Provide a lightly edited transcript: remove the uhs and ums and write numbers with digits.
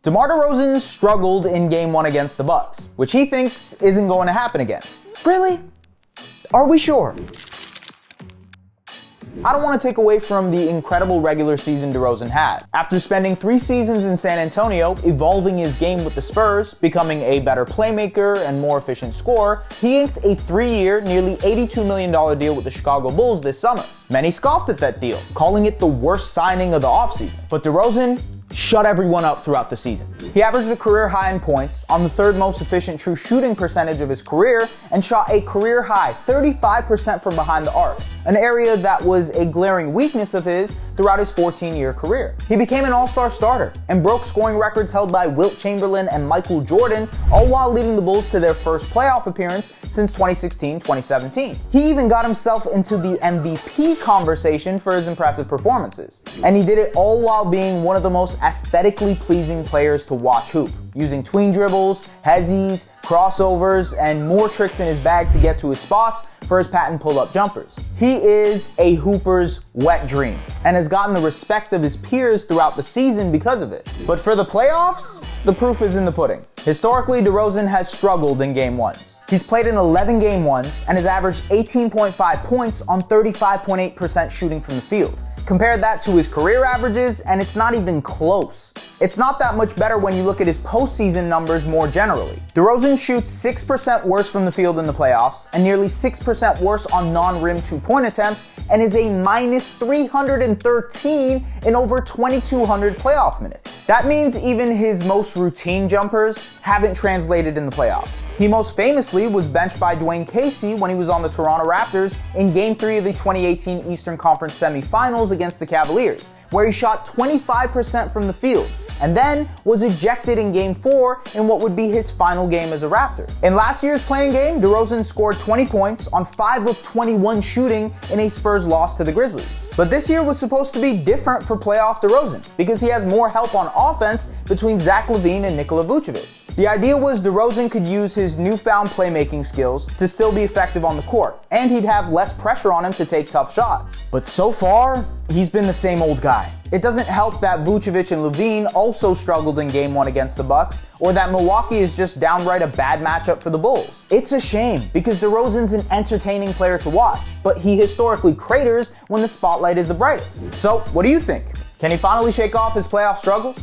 DeMar DeRozan struggled in Game 1 against the Bucks, which he thinks isn't going to happen again. Really? Are we sure? I don't want to take away from the incredible regular season DeRozan had. After spending 3 seasons in San Antonio, evolving his game with the Spurs, becoming a better playmaker and more efficient scorer, he inked a 3-year, nearly $82 million deal with the Chicago Bulls this summer. Many scoffed at that deal, calling it the worst signing of the offseason. But DeRozan shut everyone up throughout the season. He averaged a career high in points, on the 3rd most efficient true shooting percentage of his career, and shot a career high 35% from behind the arc, an area that was a glaring weakness of his throughout his 14-year career. He became an all-star starter and broke scoring records held by Wilt Chamberlain and Michael Jordan, all while leading the Bulls to their first playoff appearance since 2016-2017. He even got himself into the MVP conversation for his impressive performances. And he did it all while being one of the most aesthetically pleasing players to watch hoop, using tween dribbles, hezzies, crossovers, and more tricks in his bag to get to his spots for his patent pull-up jumpers. He is a hooper's wet dream and has gotten the respect of his peers throughout the season because of it. But for the playoffs, the proof is in the pudding. Historically, DeRozan has struggled in Game 1s. He's played in 11 Game 1s and has averaged 18.5 points on 35.8% shooting from the field. Compare that to his career averages, and it's not even close. It's not that much better when you look at his postseason numbers more generally. DeRozan shoots 6% worse from the field in the playoffs, and nearly 6% worse on non-rim 2-point attempts, and is a minus 313 in over 2,200 playoff minutes. That means even his most routine jumpers haven't translated in the playoffs. He most famously was benched by Dwayne Casey when he was on the Toronto Raptors in Game 3 of the 2018 Eastern Conference semifinals against the Cavaliers, where he shot 25% from the field, and then was ejected in Game 4 in what would be his final game as a Raptor. In last year's playing game, DeRozan scored 20 points on 5 of 21 shooting in a Spurs loss to the Grizzlies. But this year was supposed to be different for playoff DeRozan, because he has more help on offense between Zach LaVine and Nikola Vucevic. The idea was DeRozan could use his newfound playmaking skills to still be effective on the court, and he'd have less pressure on him to take tough shots. But so far, he's been the same old guy. It doesn't help that Vucevic and LaVine also struggled in Game 1 against the Bucks, or that Milwaukee is just downright a bad matchup for the Bulls. It's a shame, because DeRozan's an entertaining player to watch, but he historically craters when the spotlight is the brightest. So, what do you think? Can he finally shake off his playoff struggles?